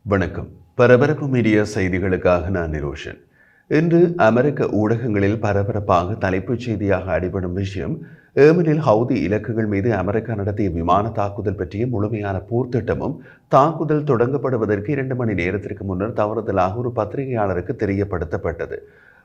வணக்கம். பரபரப்பு மீடியா செய்திகளுக்காக நான் நிரோஷன். இன்று அமெரிக்க ஊடகங்களில் பரபரப்பாக தலைப்புச் செய்தியாக அடிபடும் விஷயம், ஏமனில் ஹவுதி இலக்குகள் மீது அமெரிக்கா நடத்திய விமான தாக்குதல் பற்றிய முழுமையான போர்த்திட்டமும் தாக்குதல் தொடங்கப்படுவதற்கு 2 மணி நேரத்திற்கு முன்னர் தவறுதலாக ஒரு பத்திரிகையாளருக்கு தெரியப்படுத்தப்பட்டது.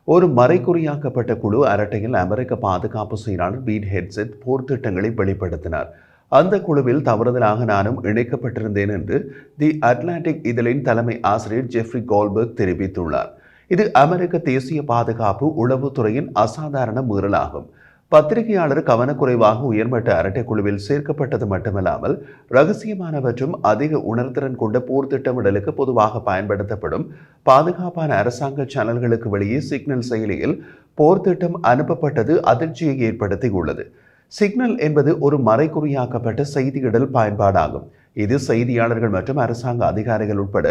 ஒரு மறைகுறியாக்கப்பட்ட குழு அரட்டையில் அமெரிக்க பாதுகாப்பு செயலாளர் பீட் ஹெட்செட் போர்த்திட்டங்களை வெளிப்படுத்தினார். அந்த குழுவில் தவறுதலாக நானும் இணைக்கப்பட்டிருந்தேன் என்று தி அட்லாண்டிக் இதழின் தலைமை ஆசிரியர் ஜெஃப்ரி கோல்பர்க் தெரிவித்துள்ளார். இது அமெரிக்க தேசிய பாதுகாப்பு உளவுத்துறையின் அசாதாரண மீறலாகும். பத்திரிகையாளர் கவனக்குறைவாக உயர்மட்ட அரட்டை குழுவில் சேர்க்கப்பட்டது மட்டுமல்லாமல், ரகசியமான மற்றும் அதிக உணர்திறன் கொண்ட போர் திட்டமிடலுக்கு பொதுவாக பயன்படுத்தப்படும் பாதுகாப்பான அரசாங்க சேனல்களுக்கு வெளியே சிக்னல் செயலியில் போர் திட்டம் அனுப்பப்பட்டது அதிர்ச்சியை ஏற்படுத்தியுள்ளது. சிக்னல் என்பது ஒரு மறைகுறியாக்கப்பட்ட செய்தியிடல் பயன்பாடாகும். இது செய்தியாளர்கள் மற்றும் அரசாங்க அதிகாரிகள் உட்பட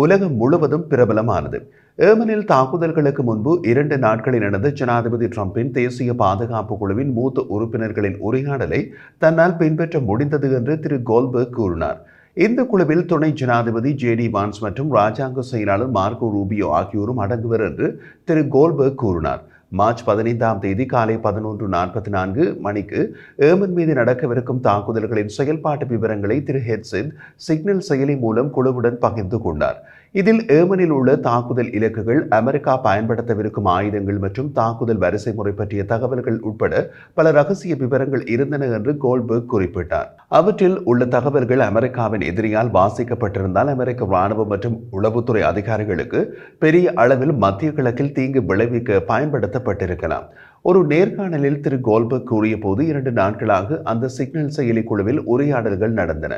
உலகம் முழுவதும் பிரபலமானது. ஏமனில் தாக்குதல்களுக்கு முன்பு 2 நாட்களில் நடந்த ஜனாதிபதி டிரம்பின் தேசிய பாதுகாப்பு குழுவின் மூத்த உறுப்பினர்களின் உரையாடலை தன்னால் பின்பற்ற முடிந்தது என்று திரு கோல்பர்க் கூறினார். இந்த குழுவில் துணை ஜனாதிபதி ஜேடி வான்ஸ் மற்றும் ராஜாங்க செயலாளர் மார்கோ ரூபியோ ஆகியோரும் அடங்குவர் என்று திரு கோல்பர்க் கூறினார். மார்ச் 15ஆம் தேதி காலை 11:44 மணிக்கு ஏமன் மீது நடக்கவிருக்கும் தாக்குதல்களின் செயல்பாட்டு விவரங்களை திரு ஹெட்செட் சிக்னல் செயலி மூலம் குழுவுடன் பகிர்ந்து கொண்டார். இதில் ஏமனில் உள்ள தாக்குதல் இலக்குகள், அமெரிக்கா பயன்படுத்தவிருக்கும் ஆயுதங்கள் மற்றும் தாக்குதல் வரிசை முறை பற்றிய தகவல்கள் உட்பட பல ரகசிய விவரங்கள் இருந்தன என்று கோல்பர்க் குறிப்பிட்டார். அவற்றில் உள்ள தகவல்கள் அமெரிக்காவின் எதிரியால் வாசிக்கப்பட்டிருந்தால் அமெரிக்க இராணுவம் மற்றும் உளவுத்துறை அதிகாரிகளுக்கு பெரிய அளவில் மத்திய கிழக்கில் தீங்கு விளைவிக்க பயன்படுத்தப்பட்டிருக்கலாம். ஒரு நேர்காணலில் திரு கோல்பர்க் கூறிய போது 2 நாட்களாக அந்த சிக்னல் செயலி குழுவில் உரையாடல்கள் நடந்தன.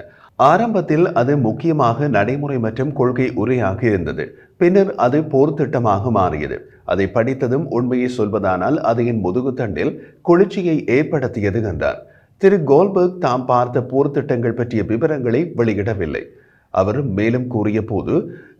ஆரம்பத்தில் அது முக்கியமாக நடைமுறை மற்றும் கொள்கை உரையாக இருந்தது. பின்னர் அது போர் திட்டமாக மாறியது. அதை படித்ததும் உண்மையை சொல்வதானால் அது என் முதுகுத்தண்டில் குளிர்ச்சியை ஏற்படுத்தியது என்றார். திரு கோல்பர்க் தாம் பார்த்த போர் திட்டங்கள் பற்றிய விவரங்களை வெளியிடவில்லை. அவர் மேலும் கூறிய போது,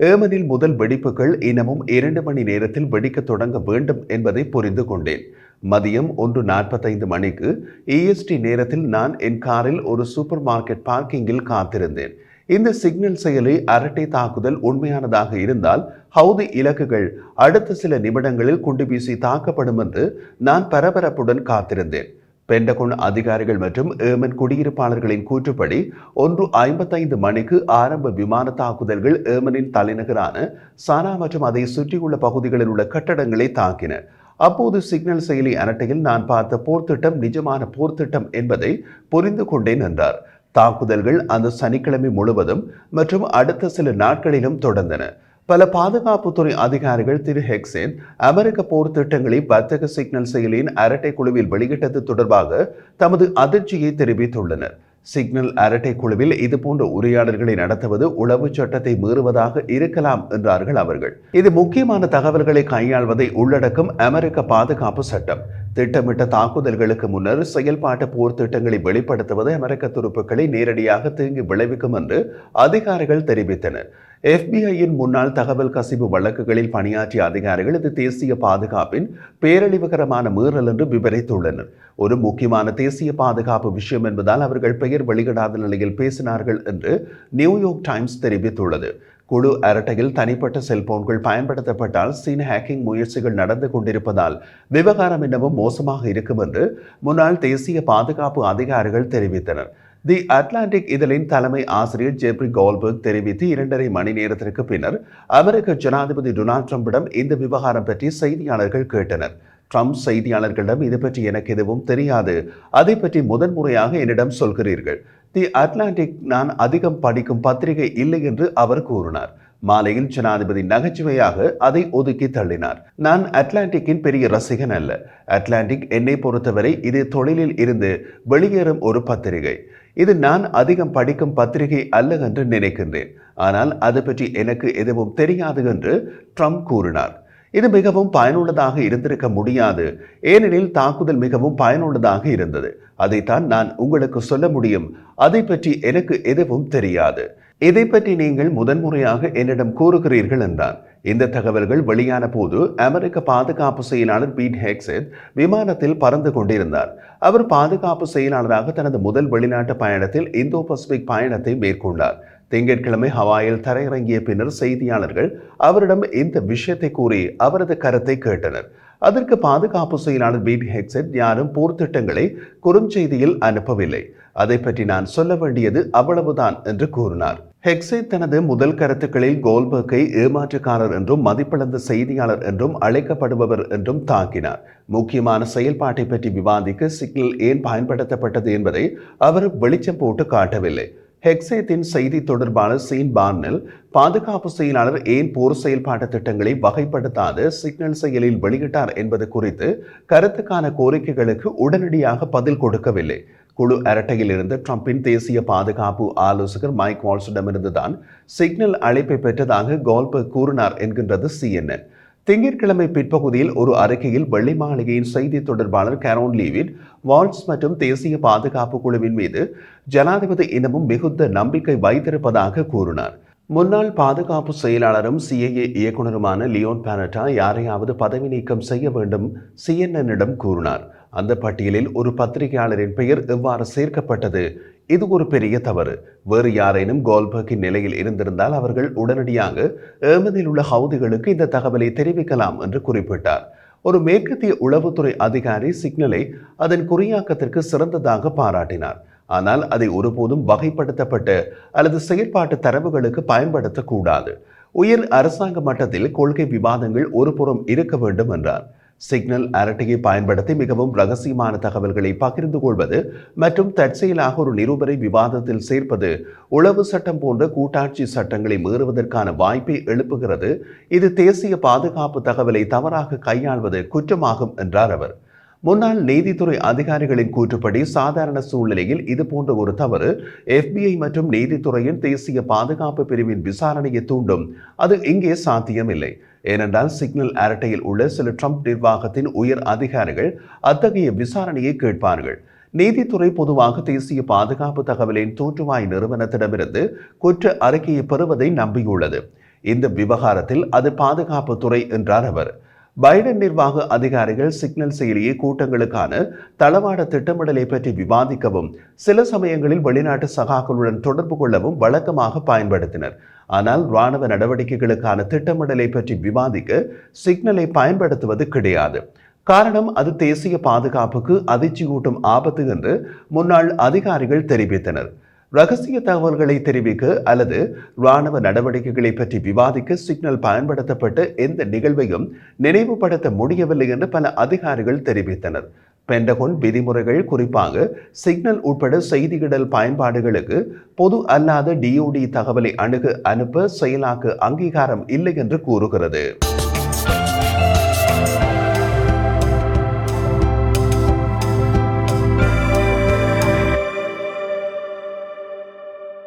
ஏமனில் முதல் வெடிப்புகள் இன்னமும் 2 மணி நேரத்தில் வெடிக்க தொடங்க வேண்டும் என்பதை புரிந்து கொண்டேன். மதியம் 1:45 மணிக்கு EST நேரத்தில் நான் என் காரில் ஒரு சூப்பர் மார்க்கெட் பார்க்கிங்கில் காத்திருந்தேன். இந்த சிக்னல் செயலி அரட்டை தாக்குதல் உண்மையானதாக இருந்தால் ஹவுதி இலக்குகள் அடுத்த சில நிமிடங்களில் குண்டு வீசி தாக்கப்படும் என்று நான் பரபரப்புடன் காத்திருந்தேன். பென்டகோன் அதிகாரிகள் மற்றும் ஏமன் குடியிருப்பாளர்களின் கூற்றுப்படி 1:55 மணிக்கு ஆரம்ப விமான தாக்குதல்கள் ஏமனின் தலைநகரான சானா மற்றும் அதை சுற்றியுள்ள பகுதிகளில் உள்ள கட்டடங்களை தாக்கின. அப்போது சிக்னல் செயலி அரட்டையில் நான் பார்த்த போர்த்திட்டம் நிஜமான போர்த்திட்டம் என்பதை புரிந்து கொண்டேன் என்றார். தாக்குதல்கள் அந்த சனிக்கிழமை முழுவதும் மற்றும் அடுத்த சில நாட்களிலும் தொடர்ந்தன. பல பாதுகாப்புத்துறை அதிகாரிகள் திரு ஹெக்செட் அமெரிக்க போர் திட்டங்களை வர்த்தக சிக்னல் செயலியின் அரட்டை குழுவில் வெளியிட்டது தொடர்பாக தமது அதிர்ச்சியை தெரிவித்துள்ளனர். சிக்னல் அரட்டை குழுவில் இதுபோன்ற உரையாடல்களை நடத்துவது உளவு சட்டத்தை மீறுவதாக இருக்கலாம் என்றார்கள் அவர்கள். இது முக்கியமான தகவல்களை கையாள்வதை உள்ளடக்கும் அமெரிக்க பாதுகாப்பு சட்டம். திட்டமிட்ட தாக்குதல்களுக்கு முன்னர் செயல்பாட்டு போர் திட்டங்களை வெளிப்படுத்துவது அமெரிக்க துருப்புக்களை நேரடியாக தீங்கு விளைவிக்கும் என்று அதிகாரிகள் தெரிவித்தனர். FBI-யின் முன்னாள் தகவல் கசிவு வழக்குகளில் பணியாற்றிய அதிகாரிகள் இது தேசிய பாதுகாப்பின் பேரழிவுகரமான மீறல் என்று விவரித்துள்ளனர். ஒரு முக்கியமான தேசிய பாதுகாப்பு விஷயம் என்பதால் அவர்கள் பெயர் வெளியிடாத நிலையில் பேசினார்கள் என்று நியூயார்க் டைம்ஸ் தெரிவித்துள்ளது. குழு அரட்டையில் தனிப்பட்ட செல்போன்கள் பயன்படுத்தப்பட்டால் சீன ஹேக்கிங் முயற்சிகள் நடந்து கொண்டிருப்பதால் விவகாரம் இன்னமும் மோசமாக இருக்கும் என்று முன்னாள் தேசிய பாதுகாப்பு அதிகாரிகள் தெரிவித்தனர். தி அட்லாண்டிக் இதழின் தலைமை ஆசிரியர் ஜெஃப்ரி கோல்பர்க் தெரிவித்து 2.5 மணி நேரத்திற்கு பின்னர் அமெரிக்க ஜனாதிபதி டொனால்ட் ட்ரம்பிடம் இந்த விவகாரம் பற்றி செய்தியாளர்கள் கேட்டனர். ட்ரம்ப் செய்தியாளர்களிடம் இது பற்றி எனக்கு எதுவும் தெரியாது, அதை பற்றி முதன்முறையாக என்னிடம் சொல்கிறீர்கள். தி அட்லாண்டிக் நான் அதிகம் படிக்கும் பத்திரிகை இல்லை என்று அவர் கூறினார். மாலையில் ஜனாதிபதி நகைச்சுவையாக அதை ஒதுக்கி தள்ளினார். நான் அட்லாண்டிக்கின் பெரிய ரசிகன் அல்ல. அட்லாண்டிக் என்னை பொறுத்தவரை இது தொழிலில் இருந்து வெளியேறும் ஒரு பத்திரிகை. இது நான் அதிகம் படிக்கும் பத்திரிகை அல்ல என்று நினைக்கின்றேன். ஆனால் அது பற்றி எனக்கு எதுவும் தெரியாது என்று ட்ரம்ப் கூறினார். இது மிகவும் பயனுள்ளதாக இருந்திருக்க முடியாது, ஏனெனில் தாக்குதல் மிகவும் பயனுள்ளதாக இருந்தது. அதைத்தான் நான் உங்களுக்கு சொல்ல முடியும். அதை பற்றி எனக்கு எதுவும் தெரியாது. இதை பற்றி நீங்கள் முதன்முறையாக என்னிடம் கூறுகிறீர்கள் என்றார். இந்த தகவல்கள் வெளியான போது அமெரிக்க பாதுகாப்பு செயலாளர் பீட் ஹெக்செட் விமானத்தில் பறந்து கொண்டிருந்தார். அவர் பாதுகாப்பு செயலாளராக தனது முதல் வெளிநாட்டு பயணத்தில் இந்தோ பசிபிக் பயணத்தை மேற்கொண்டார். திங்கட்கிழமை ஹவாயில் தரையிறங்கிய பின்னர் செய்தியாளர்கள் அவரிடம் இந்த விஷயத்தை கூறி அவரது கருத்தை கேட்டனர். அதற்கு பாதுகாப்பு செயலாளர் பீட் ஹெக்ஸெட் யாரும் போர்த்திட்டங்களை குறுஞ்செய்தியில் அனுப்பவில்லை, அதை பற்றி நான் சொல்ல வேண்டியது அவ்வளவுதான் என்று கூறினார். ஹெக்ஸெட் தனது முதல் கருத்துக்களில் கோல்பர்க்கை ஏமாற்றுக்காரர் என்றும் மதிப்பிழந்த செய்தியாளர் என்றும் அழைக்கப்படுபவர் என்றும் தாக்கினார். முக்கியமான செயல்பாட்டை பற்றி விவாதிக்க சிக்னல் ஏன் பயன்படுத்தப்பட்டது என்பதை அவர் வெளிச்சம் போட்டு காட்டவில்லை. ஹெக்ஸேத்தின் செய்தி தொடர்பாளர் சீன் பார்னெல் பாதுகாப்பு செயலாளர் ஏன் போர் செயல்பாட்டு திட்டங்களை வகைப்படுத்தாத சிக்னல் செயலில் வெளியிட்டார் என்பது குறித்து கருத்துக்கான கோரிக்கைகளுக்கு உடனடியாக பதில் கொடுக்கவில்லை. குழு அரட்டையில் இருந்து ட்ரம்பின் தேசிய பாதுகாப்பு ஆலோசகர் மைக் வால்ஸிடமிருந்துதான் சிக்னல் அழைப்பை பெற்றதாக கோல்பர்க் கூறினார் என்கின்றது CNN. திங்கட்கிழமை பிற்பகுதியில் ஒரு அறிக்கையில் வெள்ளை மாளிகையின் செய்தி தொடர்பாளர் கேரோன் லீவிட் வால்ஸ் மற்றும் தேசிய பாதுகாப்பு குழுவின் மீது ஜனாதிபதி இன்னமும் மிகுந்த நம்பிக்கை வைத்திருப்பதாக கூறினார். முன்னாள் பாதுகாப்பு செயலாளரும் CIA இயக்குநருமான லியோன் பானட்டா யாரையாவது பதவி நீக்கம் செய்ய வேண்டும் CNN-இடம் கூறினார். அந்த பட்டியலில் ஒரு பத்திரிகையாளரின் பெயர் எவ்வாறு சேர்க்கப்பட்டது? இது ஒரு பெரிய தவறு. வேறு யாரேனும் கோல்பர்க்கின் நிலையில் இருந்திருந்தால் அவர்கள் உடனடியாக ஏமனில் உள்ள ஹவுதிகளுக்கு இந்த தகவலை தெரிவிக்கலாம் என்று குறிப்பிட்டார். ஒரு மேற்கத்திய உளவுத்துறை அதிகாரி சிக்னலை அதன் குறியாக்கத்திற்கு சிறந்ததாக பாராட்டினார். ஆனால் அதை ஒருபோதும் வகைப்படுத்தப்பட்ட அல்லது செயற்பாட்டு தரவுகளுக்கு பயன்படுத்தக்கூடாது. உயர் அரசாங்க மட்டத்தில் கொள்கை விவாதங்கள் ஒருபுறம் இருக்க வேண்டும் என்றார். சிக்னல் அரட்டையை பயன்படுத்தி மிகவும் ரகசியமான தகவல்களை பகிர்ந்து கொள்வது மற்றும் தற்செயலாக ஒரு நிருபரை விவாதத்தில் சேர்ப்பது உளவு சட்டம் போன்ற கூட்டாட்சி சட்டங்களை மீறுவதற்கான வாய்ப்பை எழுப்புகிறது. இது தேசிய பாதுகாப்பு தகவலை தவறாக கையாள்வது குற்றமாகும் என்றார் அவர். முன்னாள் நீதித்துறை அதிகாரிகளின் கூற்றுப்படி சாதாரண சூழ்நிலையில் இது போன்ற ஒரு தவறு FBI மற்றும் நீதித்துறையின் தேசிய பாதுகாப்பு பிரிவின் விசாரணையை தூண்டும். அது இங்கே சாத்தியமில்லை. ஏனென்றால் சிக்னல் அரட்டையில் உள்ள சில ட்ரம்ப் நிர்வாகத்தின் உயர் அதிகாரிகள் அத்தகைய விசாரணையை கேட்பார்கள். நீதித்துறை பொதுவாக தேசிய பாதுகாப்பு தகவலின் தோற்றுவாய் நிறுவனத்திடமிருந்து குற்ற அறிக்கையை பெறுவதை நம்பியுள்ளது. இந்த விவகாரத்தில் அது பாதுகாப்பு துறை என்றார் அவர். பைடன் நிர்வாக அதிகாரிகள் சிக்னல் செயலியை கூட்டங்களுக்கான தளவாட திட்டமிடலை பற்றி விவாதிக்கவும் சில சமயங்களில் வெளிநாட்டு சகாக்களுடன் தொடர்பு கொள்ளவும் வழக்கமாக பயன்படுத்தினர். ஆனால் இராணுவ நடவடிக்கைகளுக்கான திட்டமிடலை பற்றி விவாதிக்க சிக்னலை பயன்படுத்துவது கிடையாது. காரணம், அது தேசிய பாதுகாப்புக்கு அதிர்ச்சியூட்டும் ஆபத்து என்று முன்னாள் அதிகாரிகள் தெரிவித்தனர். ரகசிய தகவல்களை தெரிவிக்க அல்லது இராணுவ நடவடிக்கைகளை பற்றி விவாதிக்க சிக்னல் பயன்படுத்தப்பட்ட எந்த நிகழ்வையும் நினைவுபடுத்த முடியவில்லை என்று பல அதிகாரிகள் தெரிவித்தனர். பென்டகோன் விதிமுறைகள் குறிப்பாக சிக்னல் உட்பட செய்தியிடல் பயன்பாடுகளுக்கு பொது அல்லாத DoD தகவலை அனுப்ப செயலாக்க அங்கீகாரம் இல்லை என்று கூறுகிறது.